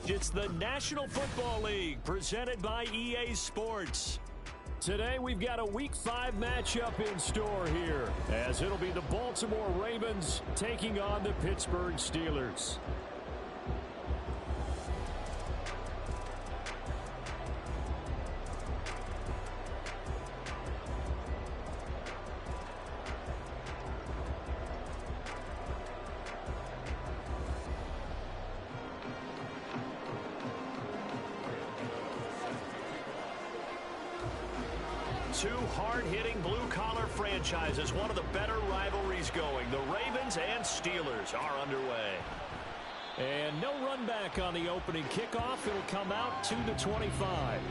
It's the National Football League presented by EA Sports. Today we've got a Week 5 matchup in store here, as it'll be the Baltimore Ravens taking on the Pittsburgh Steelers. Two hard-hitting blue-collar franchises, one of the better rivalries going. The Ravens and Steelers are underway. And no run back on the opening kickoff. It'll come out to the 25.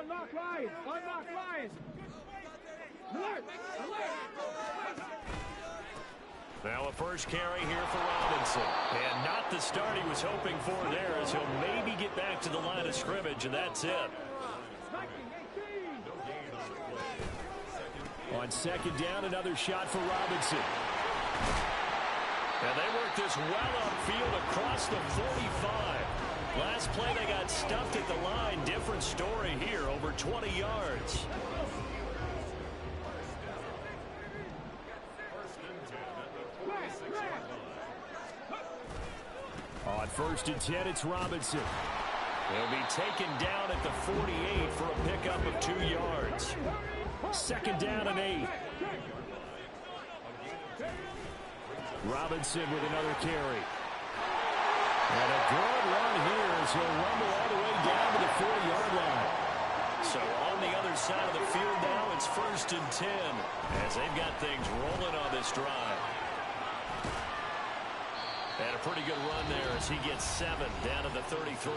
Unlock lines! Unlock lines! Alert! Alert! Now a first carry here for Robinson. And not the start he was hoping for there, as he'll maybe get back to the line of scrimmage, and that's it. On second down, another shot for Robinson. And they work this well upfield across the 45. Last play they got stuffed at the line. Different story here, over 20 yards. On first and 10, it's Robinson. He'll be taken down at the 48 for a pickup of 2 yards. Second down and 8. Robinson with another carry. And a good run here as he'll rumble all the way down to the 40-yard line. So on the other side of the field now, it's first and 10 as they've got things rolling on this drive. And a pretty good run there as he gets 7 down to the 33.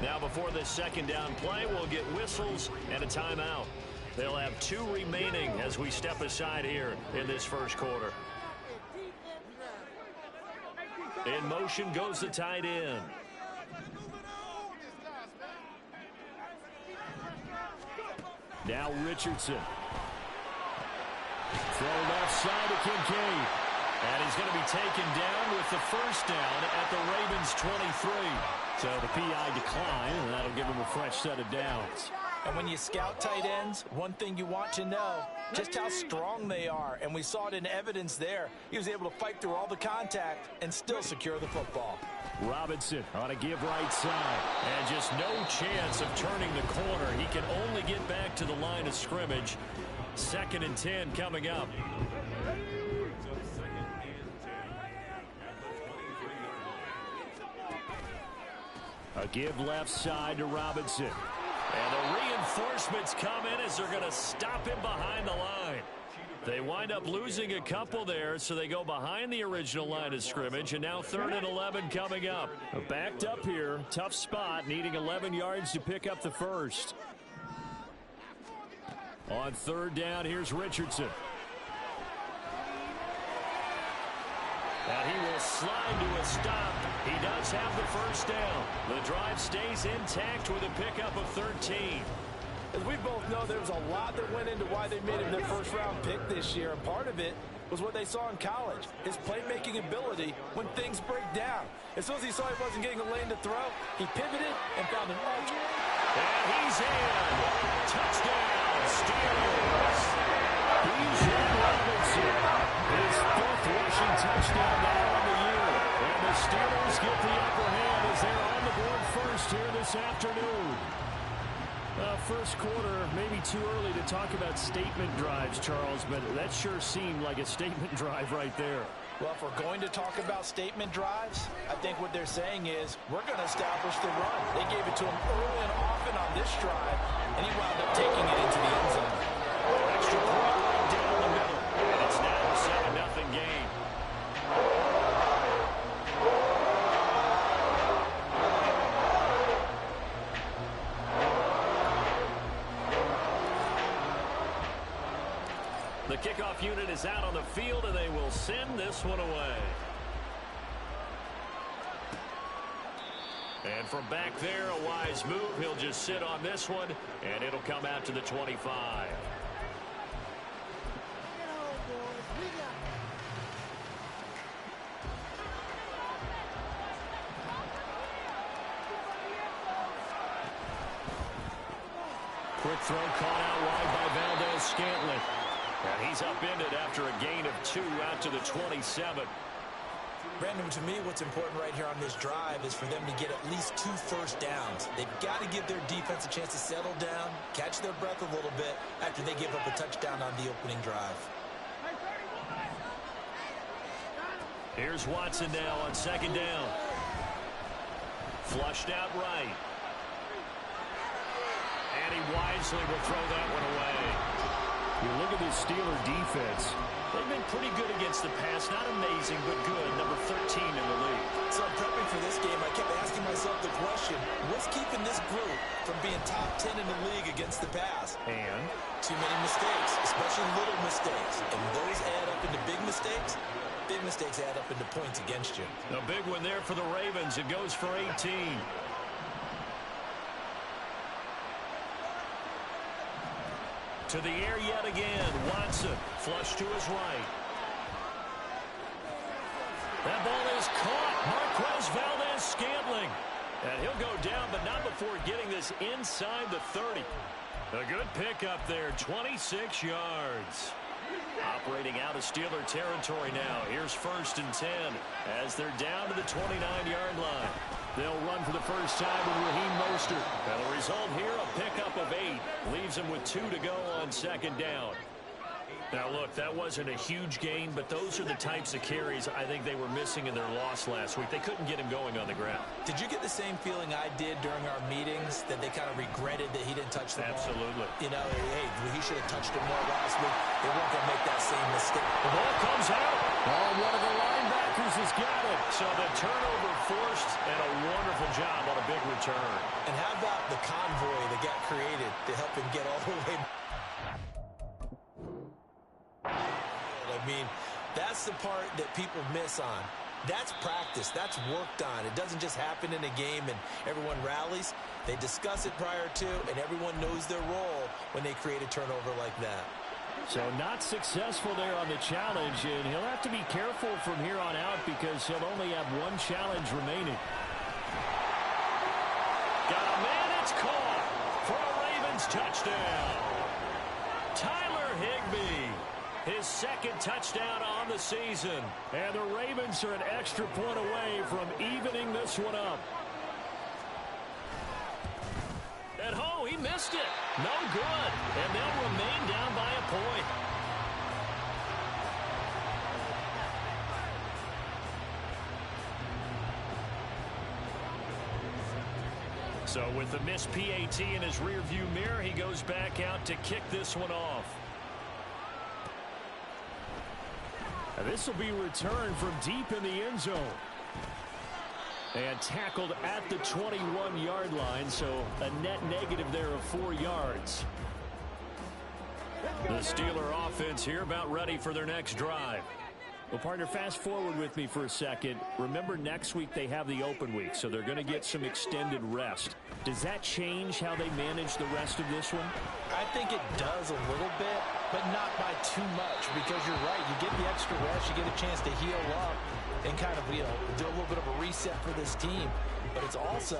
Now before this second down play, we'll get whistles and a timeout. They'll have 2 remaining as we step aside here in this first quarter. In motion goes the tight end. Now Richardson. Throw left side to Kincaid. And he's going to be taken down with the first down at the Ravens 23. So the PI decline, and that'll give him a fresh set of downs. And when you scout tight ends, one thing you want to know, just how strong they are. And we saw it in evidence there. He was able to fight through all the contact and still secure the football. Robinson on a give right side. And just no chance of turning the corner. He can only get back to the line of scrimmage. Second and 10 coming up. A give left side to Robinson. And the reinforcements come in as they're going to stop him behind the line. They wind up losing a couple there, so they go behind the original line of scrimmage, and now 3rd and 11 coming up. Backed up here, tough spot, needing 11 yards to pick up the first. On third down, here's Richardson. And he will slide to a stop. He does have the first down. The drive stays intact with a pickup of 13. As we both know, there was a lot that went into why they made him their first-round pick this year, and part of it was what they saw in college, his playmaking ability when things break down. As soon as he saw he wasn't getting a lane to throw, he pivoted and found an alternate. And he's in. Touchdown, Steelers. Bijan Robinson, his 4th rushing touchdown now on the year. And the Steelers get the upper hand as they're on the board first here this afternoon. First quarter, maybe too early to talk about statement drives, Charles, but that sure seemed like a statement drive right there. Well, if we're going to talk about statement drives, I think what they're saying is we're going to establish the run. They gave it to him early and often on this drive, and he wound up taking it into the end zone. Extra point right down the middle, and it's now a 7-0 game. The kickoff unit is out on the field, and they will send this one away. And from back there, a wise move. He'll just sit on this one, and it'll come out to the 25. Quick throw caught out wide by Valdez-Scantling. And he's upended after a gain of 2 out to the 27. Brandon, to me, what's important right here on this drive is for them to get at least 2 first downs. They've got to give their defense a chance to settle down, catch their breath a little bit after they give up a touchdown on the opening drive. Here's Watson now on 2nd down. Flushed out right. And he wisely will throw that one away. You look at this Steeler defense. They've been pretty good against the pass. Not amazing, but good. Number 13 in the league. So I'm prepping for this game. I kept asking myself the question, what's keeping this group from being top 10 in the league against the pass? And too many mistakes, especially little mistakes. And those add up into big mistakes. Big mistakes add up into points against you. a big one there for the Ravens. It goes for 18. To the air yet again. Watson flush to his right. That ball is caught. Marquez Valdez-Scantling. And he'll go down, but not before getting this inside the 30. A good pickup there, 26 yards. Operating out of Steeler territory now. Here's 1st and 10 as they're down to the 29-yard line. They'll run for the first time with Raheem Mostert. And the result here, a pickup of 8. Leaves him with 2 to go on 2nd down. Now, look, that wasn't a huge gain, but those are the types of carries I think they were missing in their loss last week. They couldn't get him going on the ground. Did you get the same feeling I did during our meetings, that they kind of regretted that he didn't touch the ball? Absolutely. You know, hey, he should have touched it more last week. They weren't going to make that same mistake. The ball comes out. Oh, one of the linebackers has got it. So the turnover forced, and a wonderful job on a big return. And how about the convoy that got created to help him get all the way? I mean, that's the part that people miss on. That's practice. That's worked on. It doesn't just happen in a game and everyone rallies. They discuss it prior to, and everyone knows their role when they create a turnover like that. So not successful there on the challenge, and he'll have to be careful from here on out because he'll only have 1 challenge remaining. Got a man, it's caught for a Ravens touchdown. Tyler Higbee. His 2nd touchdown on the season. And the Ravens are an extra point away from evening this one up. And oh, he missed it. No good. And they'll remain down by a point. So with the missed PAT in his rearview mirror, he goes back out to kick this one off. And this will be returned from deep in the end zone. And tackled at the 21-yard line, so a net negative there of 4 yards. The Steeler offense here about ready for their next drive. Well, partner, fast forward with me for a second. Remember, next week they have the open week, so they're going to get some extended rest. Does that change how they manage the rest of this one? I think it does a little bit, but not by too much, because you're right. You get the extra rest, you get a chance to heal up and kind of, you know, do a little bit of a reset for this team. But it's also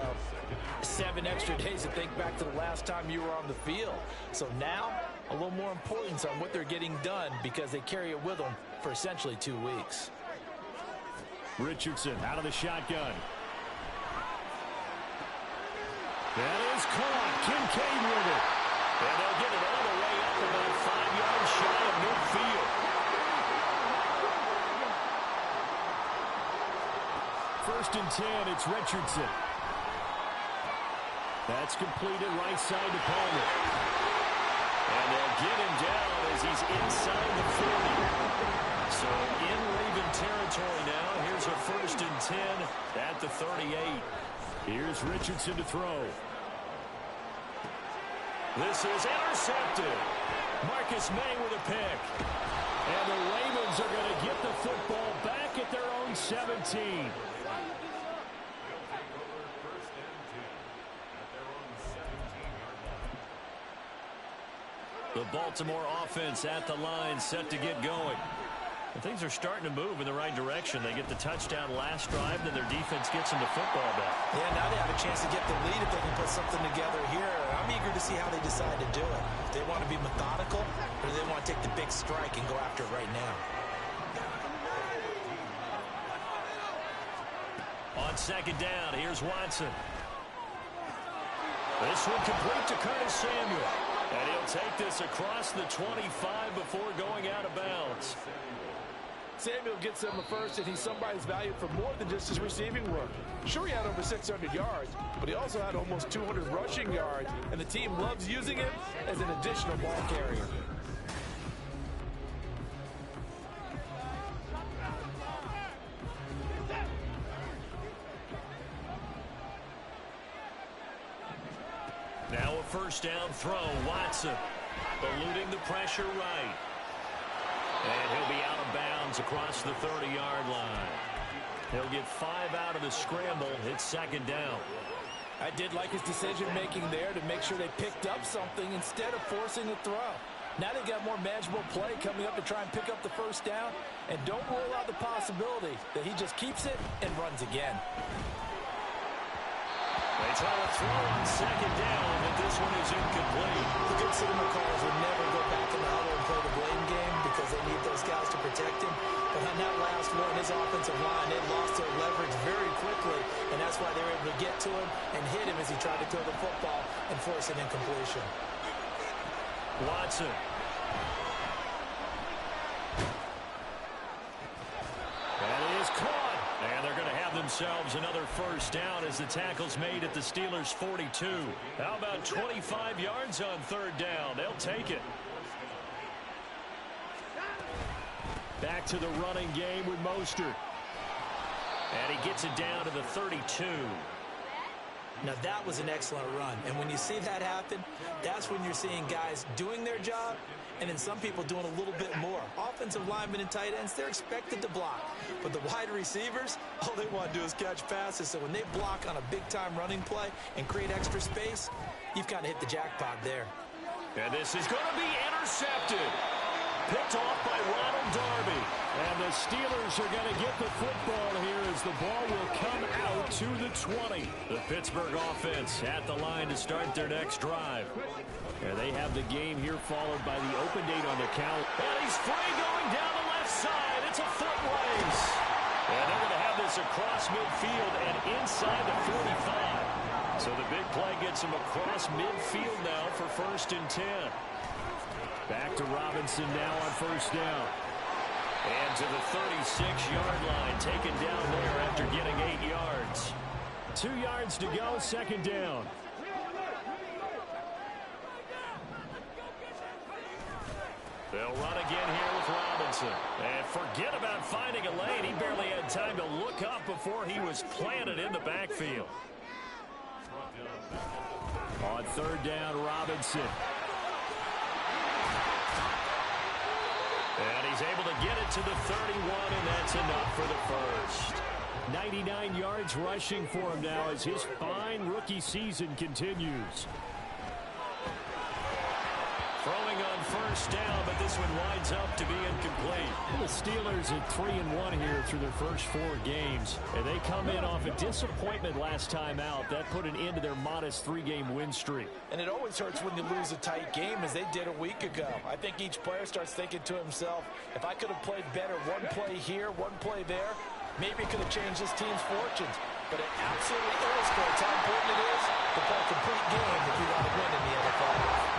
7 extra days to think back to the last time you were on the field. So now, a little more importance on what they're getting done because they carry it with them for essentially 2 weeks. Richardson out of the shotgun. That is caught. Kincaid with it. And they'll get it all the way up about 5 yards shy of midfield. First and 10, it's Richardson. That's completed right side to Palmer. And they'll get him down as he's inside the 40. So in Raven territory now. Here's a 1st and 10 at the 38. Here's Richardson to throw. This is intercepted. Marcus May with a pick. And the Ravens are going to get the football back at their own 17. The Baltimore offense at the line, set to get going. And things are starting to move in the right direction. They get the touchdown last drive, then their defense gets them the football back. Yeah, now they have a chance to get the lead if they can put something together here. I'm eager to see how they decide to do it. If they want to be methodical, or do they want to take the big strike and go after it right now? On second down, here's Watson. This one complete to Curtis Samuel. And he'll take this across the 25 before going out of bounds. Samuel gets him the first, and he's somebody's valued for more than just his receiving work. Sure, he had over 600 yards, but he also had almost 200 rushing yards, and the team loves using him as an additional ball carrier. Now a first down throw, Watson eluding the pressure right. And he'll be out of bounds across the 30-yard line. He'll get 5 out of the scramble. It's second down. I did like his decision-making there to make sure they picked up something instead of forcing a throw. Now they got more manageable play coming up to try and pick up the first down, and don't rule out the possibility that he just keeps it and runs again. They try to throw on second down, but this one is incomplete. The good signal callers would never go back in the huddle and play the blame game because they need those guys to protect him. But on that last one, his offensive line, they lost their leverage very quickly, and that's why they were able to get to him and hit him as he tried to throw the football and force an incompletion. Watson. That is caught. And they're going to have themselves another first down as the tackle's made at the Steelers' 42. How about 25 yards on third down? They'll take it. Back to the running game with Mostert. And he gets it down to the 32. Now that was an excellent run, and when you see that happen, that's when you're seeing guys doing their job and then some people doing a little bit more. Offensive linemen and tight ends, they're expected to block, but the wide receivers, all they want to do is catch passes. So when they block on a big-time running play and create extra space, you've kind of hit the jackpot there. And this is going to be intercepted. Picked off by Ronald Darby. And the Steelers are going to get the football here as the ball will come out to the 20. The Pittsburgh offense at the line to start their next drive. And they have the game here followed by the open date on the count. And he's free going down the left side. It's a foot race. And they're going to have this across midfield and inside the 45. So the big play gets him across midfield now for 1st and 10. Back to Robinson now on first down. And to the 36-yard line, taken down there after getting 8 yards. 2 yards to go, second down. They'll run again here with Robinson. And forget about finding a lane. He barely had time to look up before he was planted in the backfield. On third down, Robinson. And he's able to get it to the 31, and that's enough for the first. 99 yards rushing for him now as his fine rookie season continues. Throwing on first down, but this one winds up to be incomplete. The Steelers at 3-1 here through their first 4 games. And they come in off a disappointment last time out. That put an end to their modest 3-game win streak. And it always hurts when you lose a tight game, as they did a week ago. I think each player starts thinking to himself, if I could have played better one play here, one play there, maybe it could have changed this team's fortunes. But it absolutely illustrates how important it is to play a complete game if you want to win in the NFL.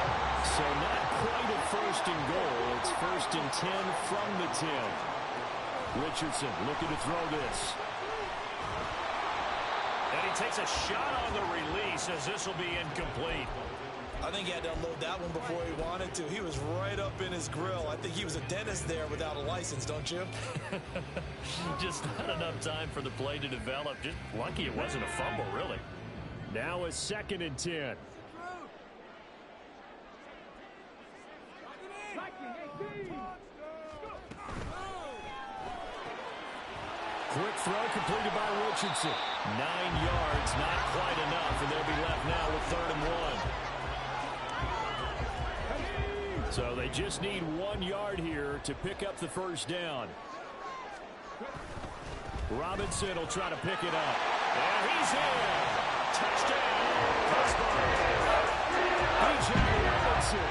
So not quite a first and goal. It's 1st and 10 from the 10. Richardson looking to throw this. And he takes a shot on the release as this will be incomplete. I think he had to unload that one before he wanted to. He was right up in his grill. I think he was a dentist there without a license, don't you? Just not enough time for the play to develop. Just lucky it wasn't a fumble, really. Now a 2nd and 10. Quick throw completed by Richardson. 9 yards, not quite enough, and they'll be left now with 3rd and 1. So they just need 1 yard here to pick up the first down. Robinson will try to pick it up. And he's in. Touchdown, Pittsburgh. B.J. Robinson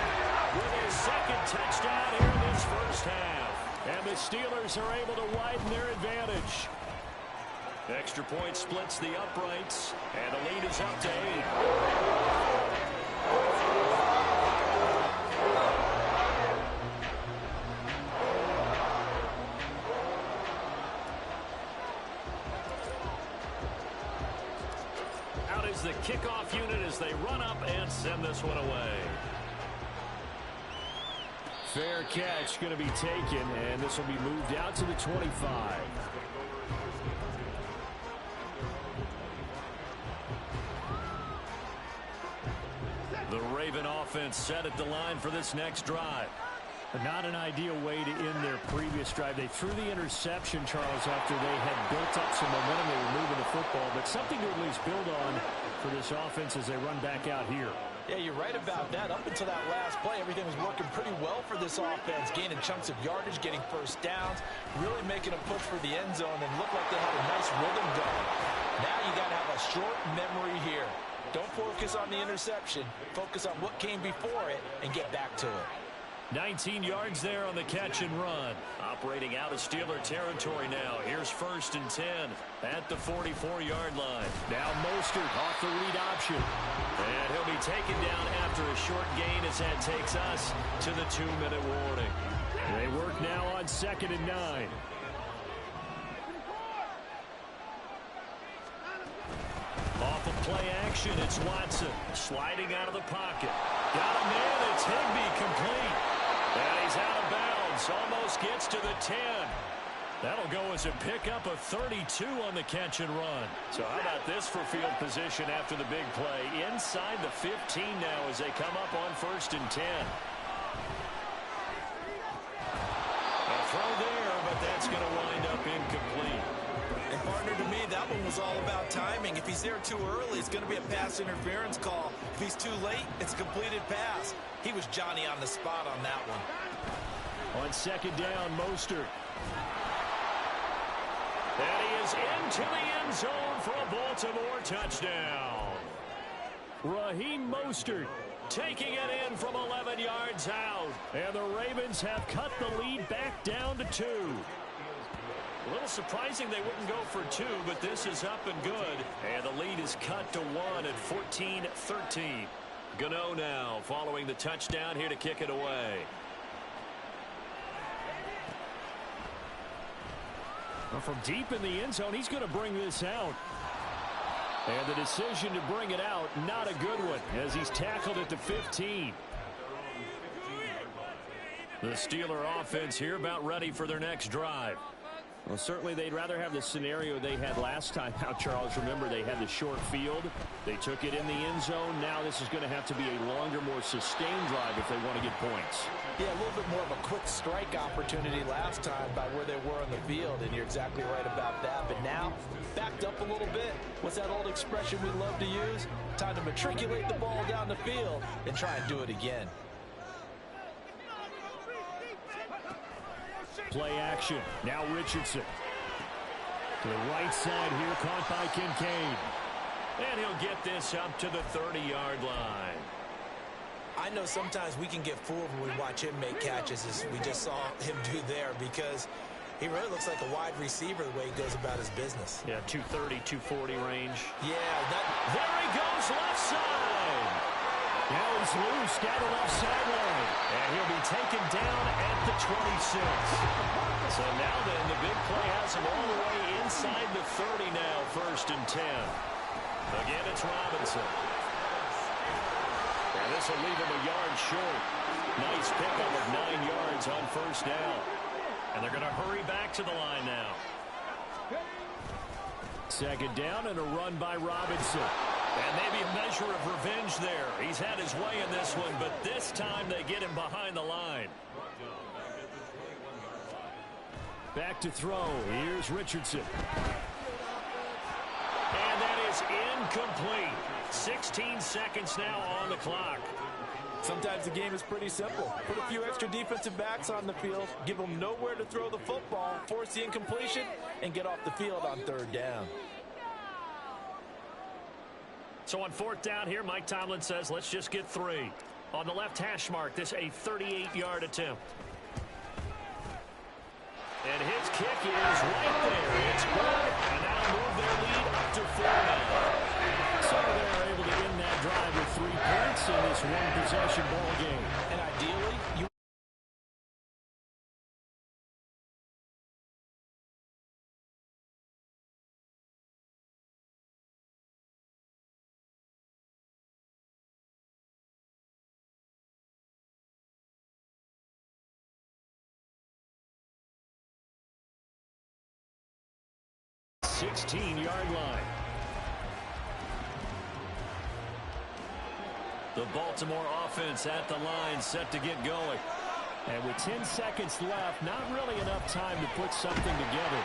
With his 2nd touchdown here in this first half. and the Steelers are able to widen their advantage. Extra point splits the uprights, and the lead is up to 8. Out is the kickoff unit as they run up and send this one away. Fair catch going to be taken, and this will be moved out to the 25. The Raven offense set at the line for this next drive. Not an ideal way to end their previous drive. They threw the interception, Charles, after they had built up some momentum. They were moving the football, but something to at least build on for this offense as they run back out here. Yeah, you're right about that. Up until that last play, everything was working pretty well for this offense, gaining chunks of yardage, getting first downs, really making a push for the end zone, and looked like they had a nice rhythm going. Now you got to have a short memory here. Don't focus on the interception. Focus on what came before it and get back to it. 19 yards there on the catch and run. Operating out of Steeler territory now. Here's 1st and 10 at the 44-yard line. Now Mostert off the read option. And he'll be taken down after a short gain as that takes us to the 2-minute warning. They work now on 2nd and 9. Off of play action, it's Watson sliding out of the pocket. Got a man, it's Higbee, complete. And he's out of bounds, almost gets to the 10. That'll go as a pickup of 32 on the catch and run. So how about this for field position after the big play? Inside the 15 now as they come up on 1st and 10. A throw there, but that's going to wind up incomplete. And partner, to me, that one was all about timing. If he's there too early, it's going to be a pass interference call. If he's too late, it's a completed pass. He was Johnny on the spot on that one. On 2nd down, Mostert. And he is into the end zone for a Baltimore touchdown. Raheem Mostert Taking it in from 11 yards out. And the Ravens have cut the lead back down to 2. A little surprising they wouldn't go for 2, but this is up and good. And the lead is cut to 1 at 14-13. Gano now following the touchdown here to kick it away. Well, from deep in the end zone, he's going to bring this out. And the decision to bring it out, not a good one, as he's tackled at the 15. The Steeler offense here about ready for their next drive. Well, certainly they'd rather have the scenario they had last time out, Charles. Remember, they had the short field. They took it in the end zone. Now this is going to have to be a longer, more sustained drive if they want to get points. Yeah, a little bit more of a quick strike opportunity last time by where they were on the field, and you're exactly right about that. But now, backed up a little bit. What's that old expression we love to use? Time to matriculate the ball down the field and try and do it again. Play action. Now Richardson. To the right side here, caught by Kincaid. And he'll get this up to the 30-yard line. I know sometimes we can get fooled when we watch him make catches, as we just saw him do there, because he really looks like a wide receiver the way he goes about his business. Yeah, 230, 240 range. Yeah, there he goes left side. Now he's loose down the left sideline. And he'll be taken down at the 26. So now then, the big play has him all the way inside the 30 now, 1st and 10. Again, it's Robinson. And this will leave him a yard short. Nice pickup of 9 yards on 1st down. And they're going to hurry back to the line now. 2nd down and a run by Robinson. And maybe a measure of revenge there. He's had his way in this one, but this time they get him behind the line. Back to throw. Here's Richardson. And that is incomplete. 16 seconds now on the clock. Sometimes the game is pretty simple. Put a few extra defensive backs on the field, give them nowhere to throw the football, force the incompletion, and get off the field on third down. So on fourth down here, Mike Tomlin says, let's just get 3. On the left hash mark, this a 38-yard attempt. And his kick is right there. It's good, and that'll move their lead up to 4 now. So they're able to end that drive with 3 points in this one-possession ball game. And ideally, you .16-yard line. The Baltimore offense at the line, set to get going. And with 10 seconds left, not really enough time to put something together.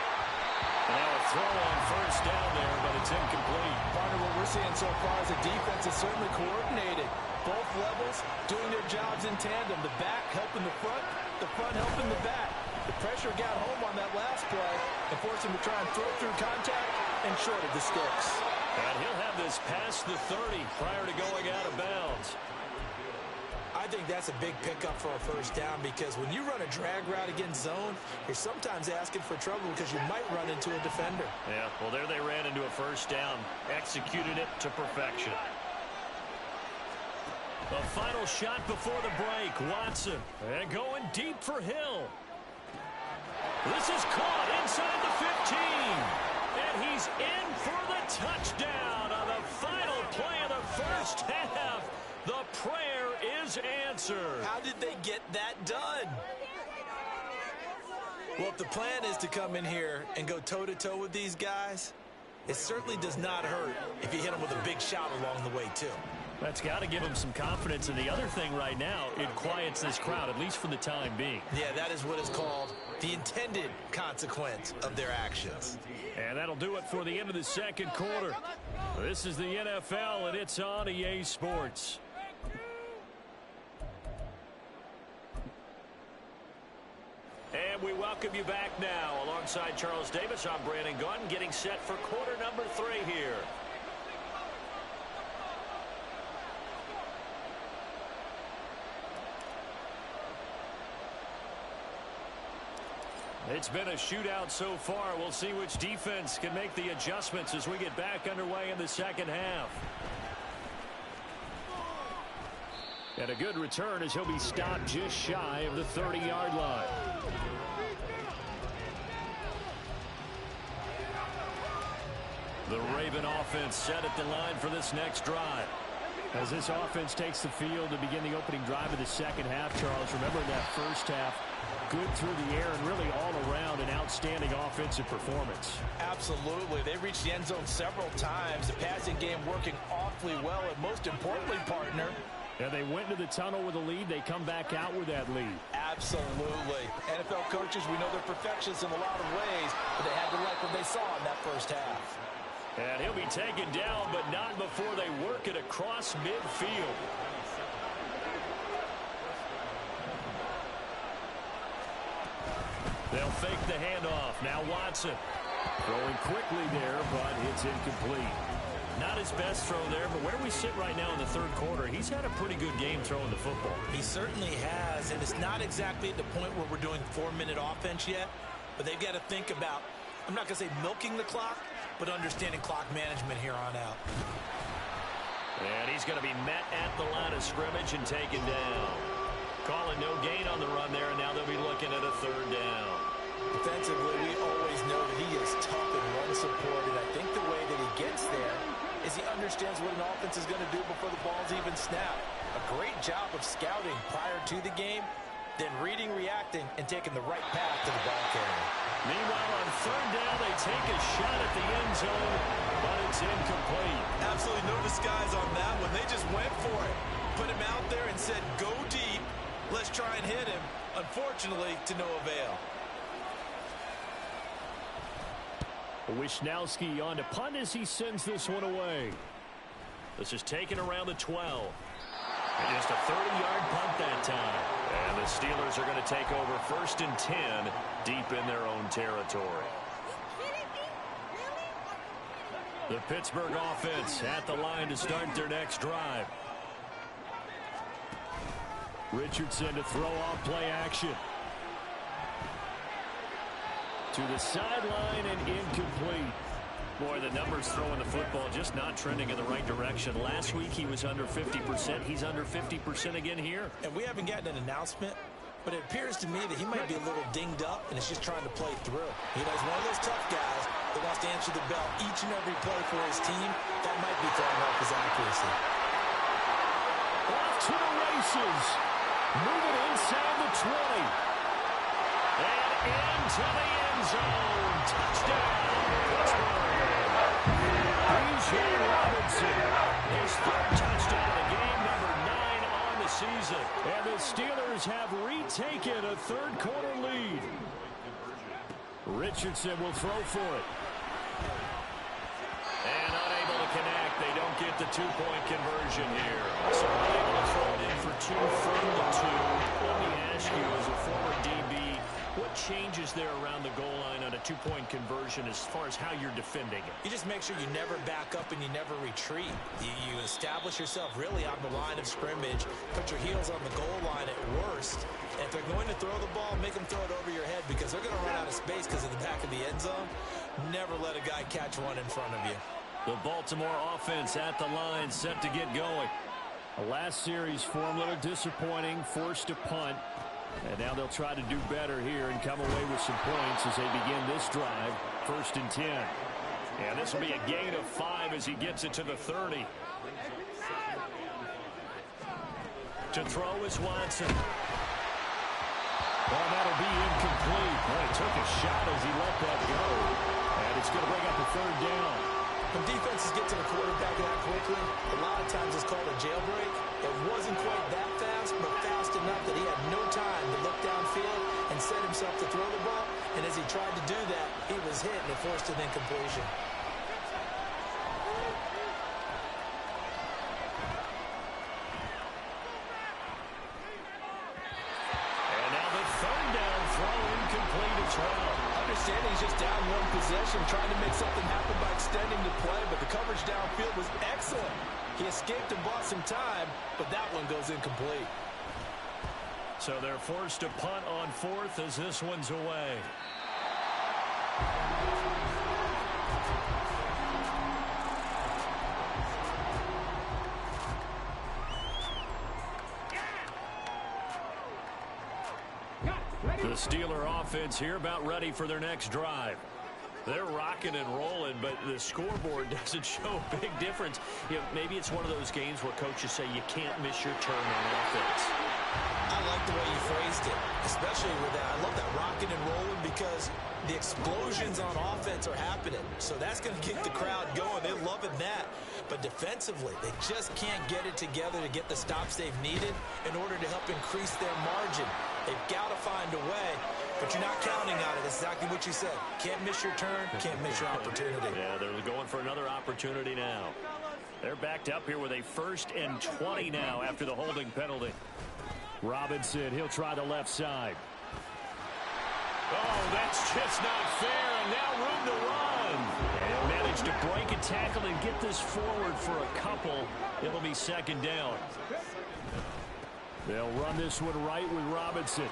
And now a throw on first down there, but it's incomplete. Partner, what we're seeing so far is the defense is certainly coordinated. Both levels doing their jobs in tandem. The back helping the front helping the back. The pressure got home on that last play and forced him to try and throw through contact and shorted the sticks. And he'll have this past the 30 prior to going out of bounds. I think that's a big pickup for a first down because when you run a drag route against zone, you're sometimes asking for trouble because you might run into a defender. Yeah, well, there they ran into a first down. Executed it to perfection. The final shot before the break. Watson. And going deep for Hill. This is caught inside the 15. And he's in for the touchdown on the final play of the first half. The prayer is answered. How did they get that done? Well, if the plan is to come in here and go toe-to-toe with these guys, it certainly does not hurt if you hit them with a big shot along the way, too. That's got to give them some confidence. And the other thing right now, it quiets this crowd, at least for the time being. Yeah, that is what is called the intended consequence of their actions. And that'll do it for the end of the second quarter. This is the NFL, and it's on EA Sports. And we welcome you back now. Alongside Charles Davis, I'm Brandon Gunn, getting set for quarter number 3 here. It's been a shootout so far. We'll see which defense can make the adjustments as we get back underway in the second half. And a good return as he'll be stopped just shy of the 30-yard line. The Raven offense set at the line for this next drive. As this offense takes the field to begin the opening drive of the second half, Charles, remember in that first half, good through the air and really all around an outstanding offensive performance. Absolutely. They reached the end zone several times. The passing game working awfully well, and most importantly, partner, and they went into the tunnel with a lead. They come back out with that lead. Absolutely. NFL coaches, we know they're perfectionists in a lot of ways, but they had to like what they saw in that first half. And he'll be taken down, but not before they work it across midfield. They'll fake the handoff. Now Watson. Throwing quickly there, but it's incomplete. Not his best throw there, but where we sit right now in the third quarter, he's had a pretty good game throwing the football. He certainly has, and it's not exactly at the point where we're doing 4-minute offense yet, but they've got to think about, I'm not going to say milking the clock, but understanding clock management here on out. And he's going to be met at the line of scrimmage and taken down. Calling no gain on the run there, and now they'll be looking at a third down. Defensively, we always know that he is tough and run support, and I think the way that he gets there is he understands what an offense is going to do before the ball's even snapped. A great job of scouting prior to the game, then reading, reacting, and taking the right path to the ball carrier. Meanwhile, on third down, they take a shot at the end zone, but it's incomplete. Absolutely no disguise on that one. They just went for it. Put him out there and said, go deep. Let's try and hit him. Unfortunately, to no avail. Wisnowski on to punt as he sends this one away. This is taken around the 12. And just a 30-yard punt that time. And the Steelers are going to take over 1st and 10 deep in their own territory. The Pittsburgh offense at the line to start their next drive. Richardson to throw off play action. To the sideline and incomplete. Boy, the numbers throwing the football just not trending in the right direction. Last week he was under 50%. He's under 50% again here. And we haven't gotten an announcement, but it appears to me that he might be a little dinged up and is just trying to play through. You know, he's one of those tough guys that wants to answer the bell each and every play for his team. That might be throwing off his accuracy. Off to the races. Moving inside the 20. And into the end zone. Touchdown, Pittsburgh. B.J. Robinson. His 3rd touchdown of the game, number 9 on the season. And the Steelers have retaken a 3rd quarter lead. Richardson will throw for it. And unable to connect. They don't get the 2-point conversion here. So unable to throw it in for 2, 3rd and 2. Let me ask you, as a former DB, what changes there around the goal line on a 2-point conversion as far as how you're defending it? You just make sure you never back up and you never retreat. You establish yourself really on the line of scrimmage, put your heels on the goal line at worst. And if they're going to throw the ball, make them throw it over your head because they're going to run out of space because of the back of the end zone. Never let a guy catch one in front of you. The Baltimore offense at the line, set to get going. The last series for him, a little disappointing, forced to punt. And now they'll try to do better here and come away with some points as they begin this drive. 1st and 10. And this will be a gain of 5 as he gets it to the 30. To throw is Watson. Well, that'll be incomplete. Well, he took a shot as he let that go. And it's going to bring up a 3rd down. When defenses get to the quarterback that quickly, a lot of times it's called a jailbreak. It wasn't quite that fast, but fast enough that he had no time to look downfield and set himself to throw the ball. And as he tried to do that, he was hit and it forced an incompletion. And now the 3rd down throw incomplete as well. Understanding he's just down one possession, trying to make something happen by extending the play, but the coverage downfield was excellent. He escaped and bought some time, but that one goes incomplete. So they're forced to punt on 4th as this one's away. The Steeler offense here about ready for their next drive. They're rocking and rolling, but the scoreboard doesn't show a big difference. You know, maybe it's one of those games where coaches say you can't miss your turn on offense. I like the way you phrased it, especially with that. I love that rocking and rolling because the explosions on offense are happening. So that's going to get the crowd going. They're loving that. But defensively, they just can't get it together to get the stops they've needed in order to help increase their margin. They've got to find a way, but you're not counting on it. That's exactly what you said. Can't miss your turn, can't miss your opportunity. Yeah, they're going for another opportunity now. They're backed up here with a 1st and 20 now after the holding penalty. Robinson, he'll try the left side. Oh, that's just not fair, and now room to run. And managed to break a tackle and get this forward for a couple. It'll be 2nd down. They'll run this one right with Robinson.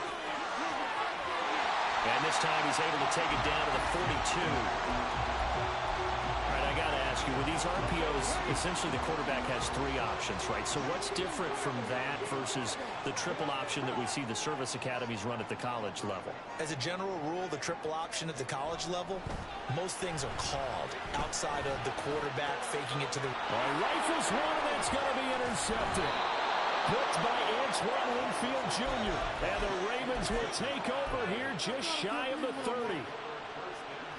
And this time he's able to take it down to the 42. All right, I got to ask you, with these RPOs, essentially the quarterback has 3 options, right? So what's different from that versus the triple option that we see the service academies run at the college level? As a general rule, the triple option at the college level, most things are called outside of the quarterback faking it to the... Rifles one, that's going to be intercepted. Blocked by Antoine Winfield Jr. And the Ravens will take over here just shy of the 30.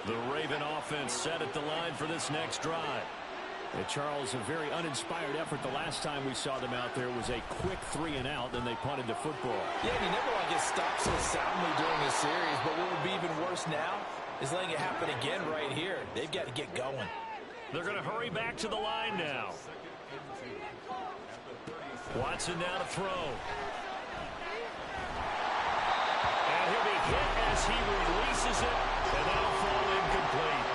The Raven offense set at the line for this next drive. And Charles, a very uninspired effort. The last time we saw them out there was a quick 3 and out, then they punted the football. Yeah, and you never want to get stopped so soundly during a series, but what would be even worse now is letting it happen again right here. They've got to get going. They're going to hurry back to the line now. Watson now to throw. And he'll be hit as he releases it, and that'll fall incomplete.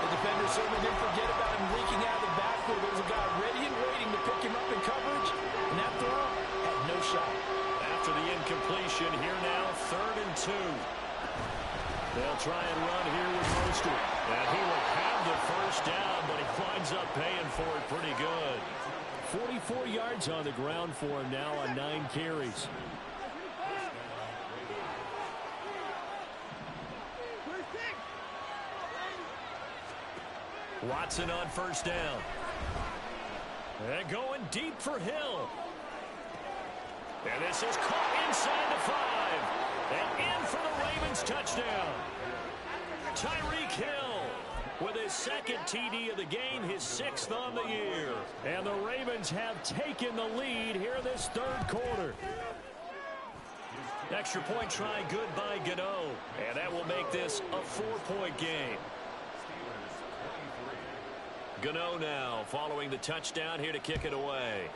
The defender certainly didn't forget about him leaking out of the backfield. There was a guy ready and waiting to pick him up in coverage, and that throw had no shot. After the incompletion, here now, 3rd and 2. They'll try and run here with Mostert. And he will have the first down, but he winds up paying for it pretty good. 44 yards on the ground for him now on 9 carries. Watson on first down. And going deep for Hill. And this is caught inside the 5. And in for the Ravens touchdown. Tyreek Hill with his 2nd TD of the game, his 6th on the year. And the Ravens have taken the lead here this 3rd quarter. Extra point try good by Gano. And that will make this a 4-point game. Gano now following the touchdown here to kick it away.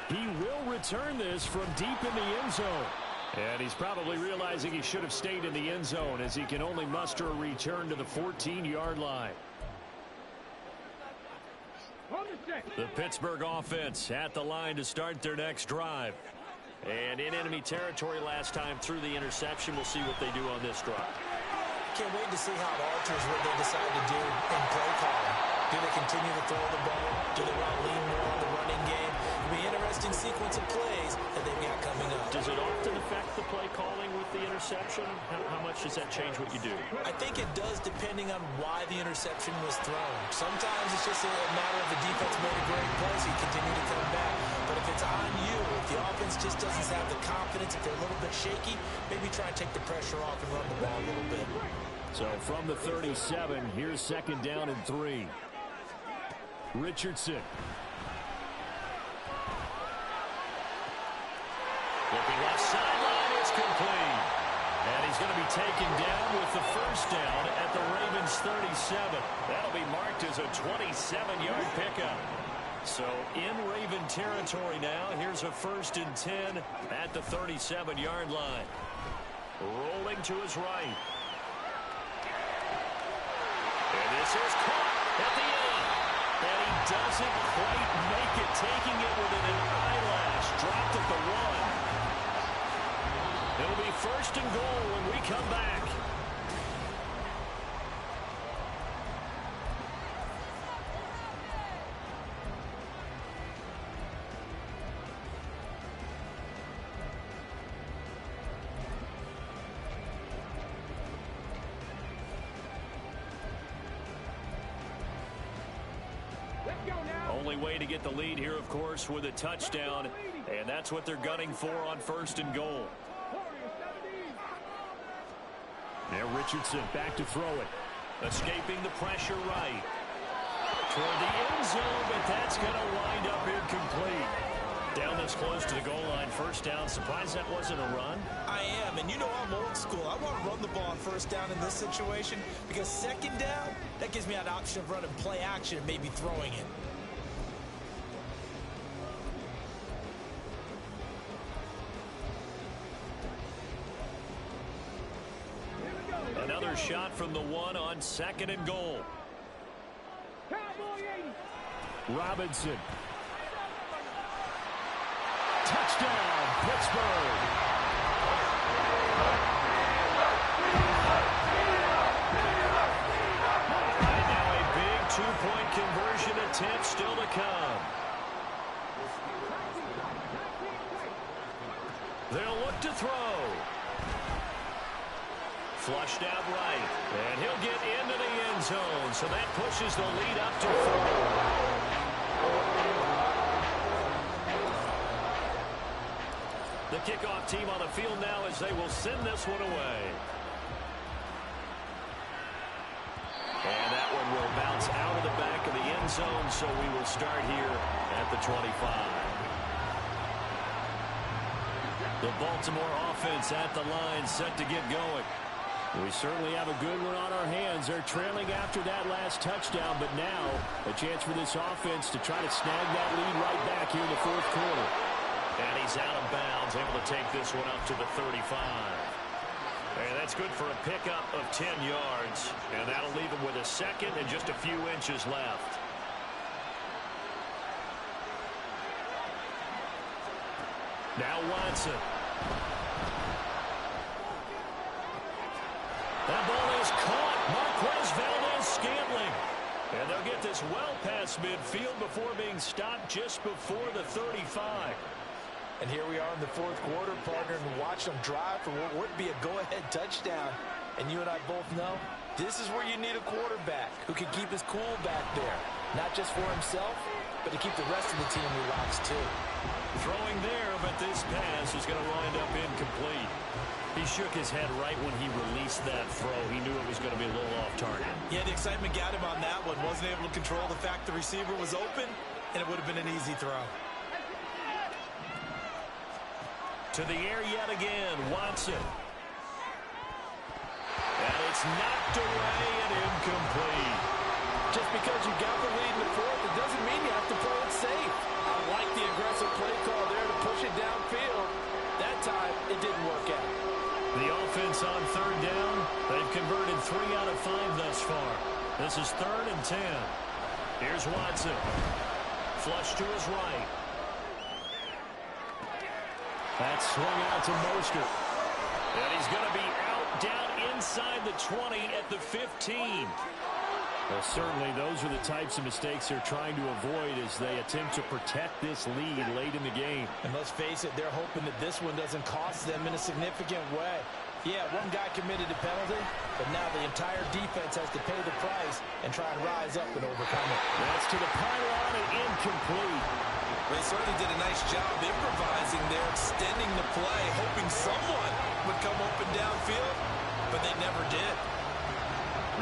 He will return this from deep in the end zone. And he's probably realizing he should have stayed in the end zone as he can only muster a return to the 14-yard line. The Pittsburgh offense at the line to start their next drive. And in enemy territory last time through the interception. We'll see what they do on this drive. Can't wait to see how it alters what they decide to do in play calling. Do they continue to throw the ball? Do they want to lean more on the running game? It'll be an interesting sequence of plays that they've got coming up. Does it often affect the play calling with the interception? How much does that change what you do? I think it does depending on why the interception was thrown. Sometimes it's just a matter of the defense made a great play, so you continue to come back. But if it's on you, if the offense just doesn't have the confidence, if they're a little bit shaky, maybe try and take the pressure off and run the ball a little bit. So from the 37, here's 2nd down and 3. Richardson. Looking left sideline, it's complete. And he's going to be taken down with the first down at the Ravens 37. That'll be marked as a 27-yard pickup. So in Raven territory now, here's a 1st and 10 at the 37-yard line. Rolling to his right. And this is caught at the end. And he doesn't quite make it, taking it within an eyelash. Dropped at the 1. It'll be 1st and goal when we come back. Only way to get the lead here, of course, with a touchdown. And that's what they're gunning for on 1st and goal. Now Richardson back to throw it. Escaping the pressure right. Toward the end zone, but that's going to wind up incomplete. Down this close to the goal line, 1st down. Surprised that wasn't a run? I am, and you know I'm old school. I want to run the ball on 1st down in this situation because 2nd down, that gives me an option of running play action and maybe throwing it. Another shot from the 1 on 2nd and goal. Robinson. Touchdown, Pittsburgh. And now a big 2-point conversion attempt still to come. They'll look to throw. Flushed out right. And he'll get into the end zone. So that pushes the lead up to 4. The kickoff team on the field now as they will send this one away. And that one will bounce out of the back of the end zone. So we will start here at the 25. The Baltimore offense at the line, set to get going. We certainly have a good one on our hands. They're trailing after that last touchdown, but now a chance for this offense to try to snag that lead right back here in the fourth quarter. And he's out of bounds, able to take this one up to the 35. And that's good for a pickup of 10 yards. And that'll leave him with a second and just a few inches left. Now Watson. That ball is caught. Marquez Valdez-Scantling. And they'll get this well past midfield before being stopped just before the 35. And here we are in the fourth quarter, partner, and watch them drive for what would be a go-ahead touchdown. And you and I both know this is where you need a quarterback who can keep his cool back there. Not just for himself, but to keep the rest of the team relaxed too. Throwing there, but this pass is going to wind up incomplete. He shook his head right when he released that throw. He knew it was going to be a little off target. Yeah, the excitement got him on that one. Wasn't able to control the fact the receiver was open, and it would have been an easy throw. To the air yet again, Watson. And it's knocked away and incomplete. Just because you got the lead in the fourth, it doesn't mean you have to play it safe. I like the aggressive play call there to push it downfield. That time, it didn't work out. The offense on third down, they've converted 3 out of 5 thus far. This is 3rd and 10. Here's Watson. Flush to his right. That's swung out to Mostert. And he's going to be out down inside the 20 at the 15. Well, certainly those are the types of mistakes they're trying to avoid as they attempt to protect this lead late in the game. And let's face it, they're hoping that this one doesn't cost them in a significant way. Yeah, one guy committed a penalty, but now the entire defense has to pay the price and try and rise up and overcome it. That's to the pylon and incomplete. They certainly did a nice job improvising there, extending the play, hoping someone would come open downfield, but they never did.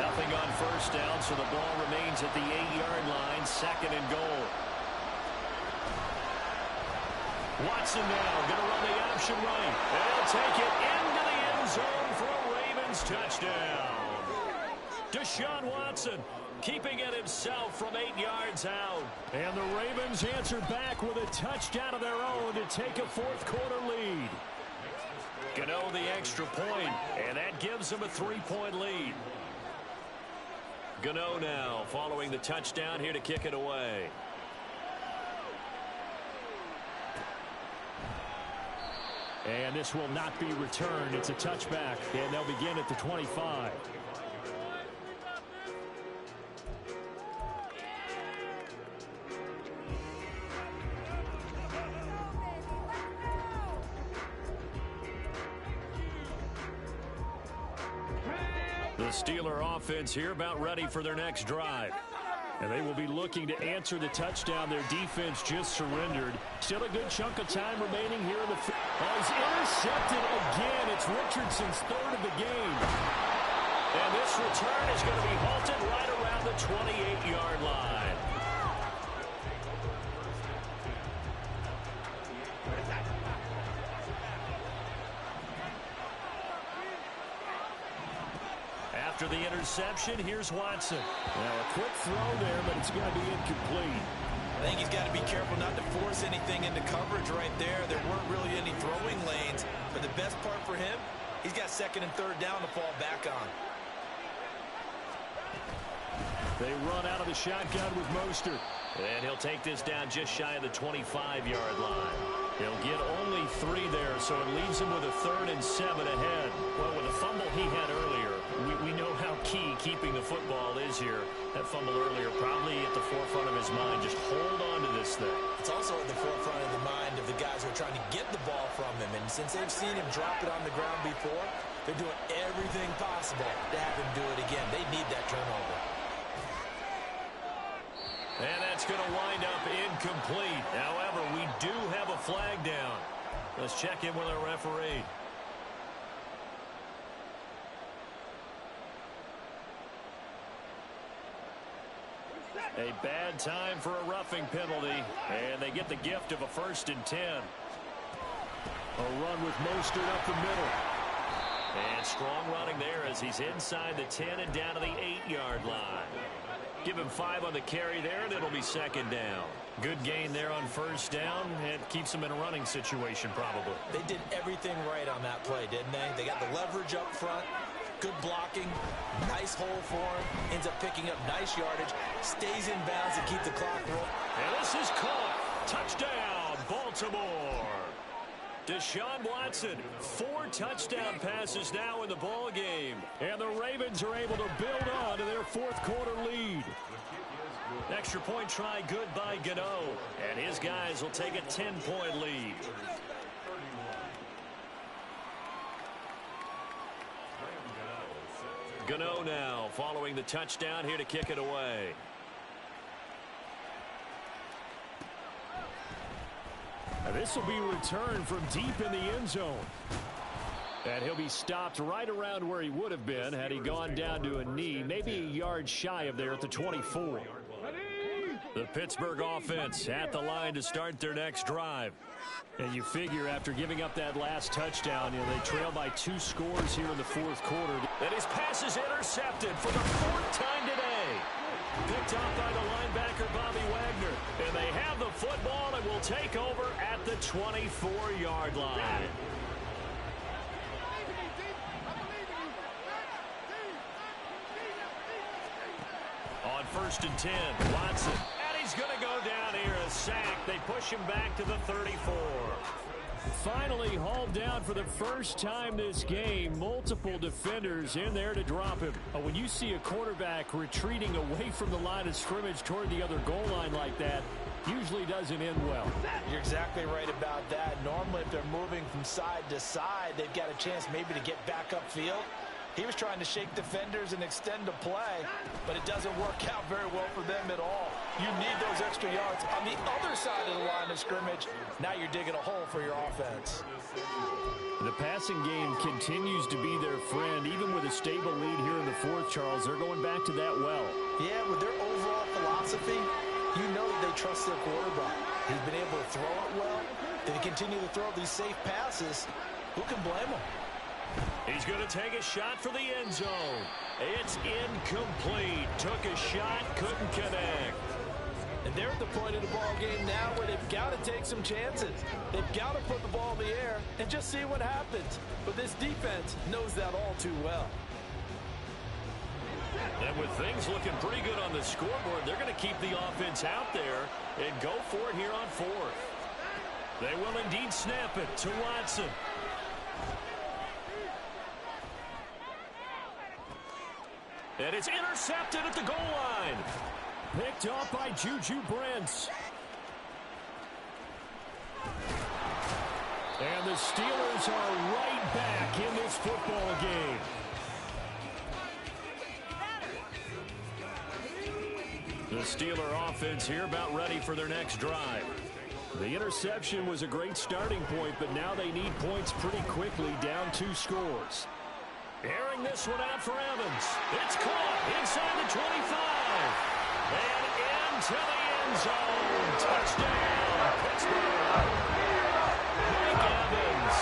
Nothing on first down, so the ball remains at the 8-yard line, 2nd and goal. Watson now going to run the option right. And he'll take it into the end zone for a Ravens touchdown. Deshaun Watson keeping it himself from 8 yards out. And the Ravens answer back with a touchdown of their own to take a fourth quarter lead. Gano the extra point, and that gives them a 3-point lead. Gano now following the touchdown here to kick it away. And this will not be returned. It's a touchback, and they'll begin at the 25. The Steeler offense here about ready for their next drive. And they will be looking to answer the touchdown their defense just surrendered. Still a good chunk of time remaining here in the field. Oh, he's intercepted again. It's Richardson's 3rd of the game. And this return is going to be halted right around the 28-yard line. After the interception, here's Watson. Now a quick throw there, but it's going to be incomplete. I think he's got to be careful not to force anything into coverage right there. There weren't really any throwing lanes, but the best part for him, he's got 2nd and 3rd down to fall back on. They run out of the shotgun with Mostert. And he'll take this down just shy of the 25-yard line. He'll get only 3 there, so it leaves him with a 3rd and 7 ahead. Well, with the fumble he had earlier, we know how key keeping the football is here. That fumble earlier probably at the forefront of his mind. Just hold on to this thing. It's also at the forefront of the mind of the guys who are trying to get the ball from him. And since they've seen him drop it on the ground before, they're doing everything possible to have him do it again. They need that turnover. And that's going to wind up incomplete. However, we do have a flag down. Let's check in with our referee. A bad time for a roughing penalty, and they get the gift of a 1st and 10. A run with Mostert up the middle. And strong running there as he's inside the 10 and down to the 8-yard line. Give him 5 on the carry there, and it'll be second down. Good gain there on first down. It keeps him in a running situation probably. They did everything right on that play, didn't they? They got the leverage up front, good blocking, nice hole for him, ends up picking up nice yardage, stays in bounds to keep the clock rolling. And this is caught. Touchdown, Baltimore. Deshaun Watson, 4 touchdown passes now in the ball game. And the Ravens are able to build on to their fourth-quarter lead. Extra point try good by Gano. And his guys will take a 10-point lead. Gano now following the touchdown here to kick it away. This will be returned from deep in the end zone. And he'll be stopped right around where he would have been had he gone down to a knee, maybe a yard shy of there at the 24. The Pittsburgh offense at the line to start their next drive. And you figure after giving up that last touchdown, they trail by 2 scores here in the fourth quarter. And his pass is intercepted for the 4th time today. Picked off by the linebacker, Bobby Wagner. And they have the football and will take over at the 24-yard line. On 1st and 10, Watson. And he's going to go down here, a sack. They push him back to the 34. Finally hauled down for the first time this game. Multiple defenders in there to drop him. When you see a quarterback retreating away from the line of scrimmage toward the other goal line like that, usually doesn't end well. You're exactly right about that. Normally, if they're moving from side to side, they've got a chance maybe to get back upfield. He was trying to shake defenders and extend the play, but it doesn't work out very well for them at all. You need those extra yards on the other side of the line of scrimmage. Now you're digging a hole for your offense. The passing game continues to be their friend. Even with a stable lead here in the fourth, Charles, they're going back to that well. Yeah, with their overall philosophy, you know that they trust their quarterback. He's been able to throw it well. They continue to throw these safe passes. Who can blame them? He's going to take a shot for the end zone. It's incomplete. Took a shot, couldn't connect. And they're at the point of the ball game now where they've got to take some chances. They've got to put the ball in the air and just see what happens. But this defense knows that all too well. And with things looking pretty good on the scoreboard, they're going to keep the offense out there and go for it here on 4th. They will indeed snap it to Watson. And it's intercepted at the goal line. Picked off by Juju Brents. And the Steelers are right back in this football game. The Steeler offense here about ready for their next drive. The interception was a great starting point, but now they need points pretty quickly, down 2 scores. Airing this one out for Evans. It's caught inside the 25. And into the end zone. Touchdown, Pittsburgh. Mike Evans,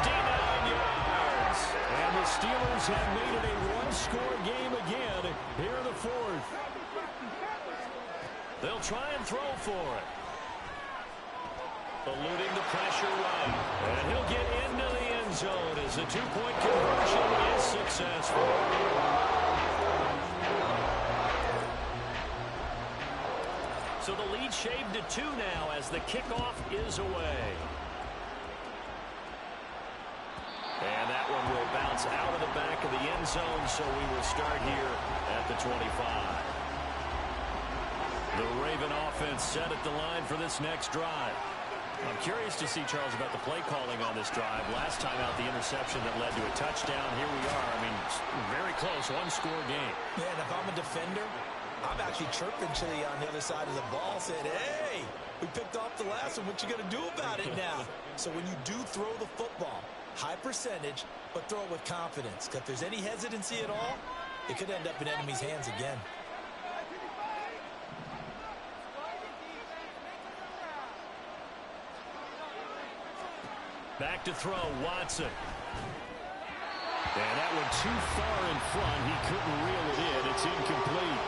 59 yards. And the Steelers have made it a 1-score game again here in the fourth. They'll try and throw for it. Eluding the pressure right. And he'll get into the end zone as the 2-point conversion is successful. So the lead shaved to 2 now as the kickoff is away. And that one will bounce out of the back of the end zone, so we will start here at the 25. The Raven offense set at the line for this next drive. I'm curious to see, Charles, about the play calling on this drive. Last time out, the interception that led to a touchdown. Here we are. I mean, very close, 1-score game. Yeah, and if I'm a defender, I'm actually chirping Chili on the other side of the ball, saying, hey, we picked off the last one. What you going to do about it now? So when you do throw the football, high percentage, but throw it with confidence. Because if there's any hesitancy at all, it could end up in enemy's hands again. Back to throw, Watson. And that one too far in front. He couldn't reel it in. It's incomplete.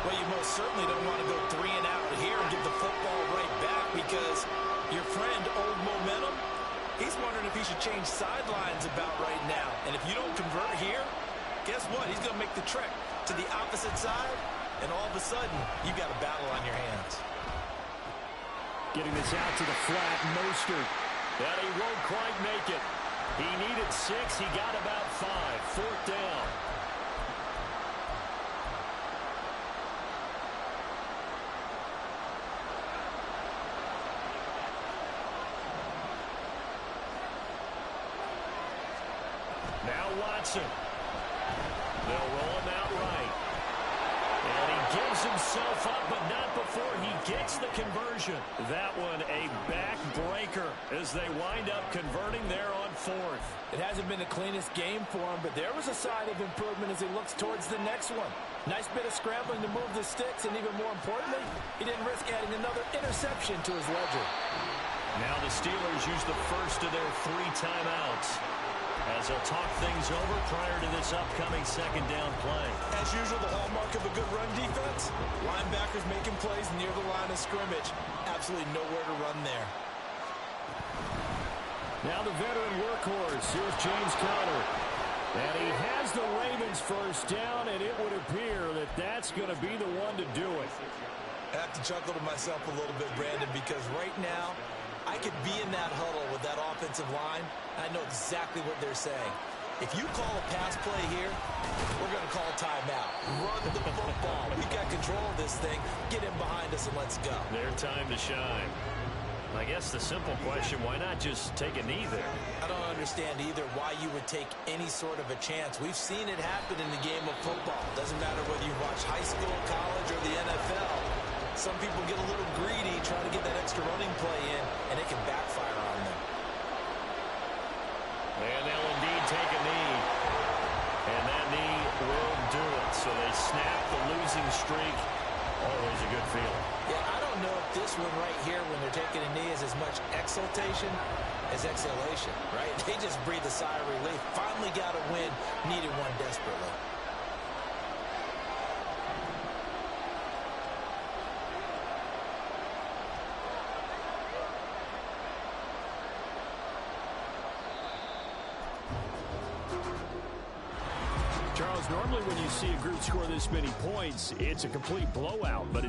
Well, you most certainly don't want to go 3 and out here and give the football right back because your friend, Old Momentum, he's wondering if he should change sidelines about right now. And if you don't convert here, guess what? He's going to make the trek to the opposite side, and all of a sudden, you got a battle on your hands. Getting this out to the flat, Mostert. But he won't quite make it. He needed 6. He got about 5. 4th down. Now Watson. They'll roll him out right. And he gives himself up, but not before he gets the conversion. That one a backbreaker as they wind up converting there on 4th. It hasn't been the cleanest game for him, but there was a sign of improvement as he looks towards the next one. Nice bit of scrambling to move the sticks, and even more importantly, he didn't risk adding another interception to his ledger. Now the Steelers use the first of their 3 timeouts as they'll talk things over prior to this upcoming 2nd down play. As usual, the hallmark of a good run defense, linebackers making plays near the line of scrimmage. Absolutely nowhere to run there. Now the veteran workhorse. Here's James Conner. And he has the Ravens first down, and it would appear that that's going to be the one to do it. I have to chuckle to myself a little bit, Brandon, because right now, I could be in that huddle with that offensive line. I know exactly what they're saying. If you call a pass play here, we're going to call timeout. Run the football. We've got control of this thing. Get in behind us and let's go. Their time to shine. I guess the simple question, why not just take a knee there? I don't understand either why you would take any sort of a chance. We've seen it happen in the game of football. Doesn't matter whether you watch high school, college, or the NFL. Some people get a little greedy trying to get that extra running play in, and it can backfire on them. And they'll indeed take a knee. And that knee will do it. So they snap the losing streak. Always a good feeling. Yeah, I don't know if this one right here, when they're taking a knee, is as much exultation as exhalation, right? They just breathe a sigh of relief. Finally got a win, needed one desperately. Charles, normally when you see a group score this many points, it's a complete blowout, but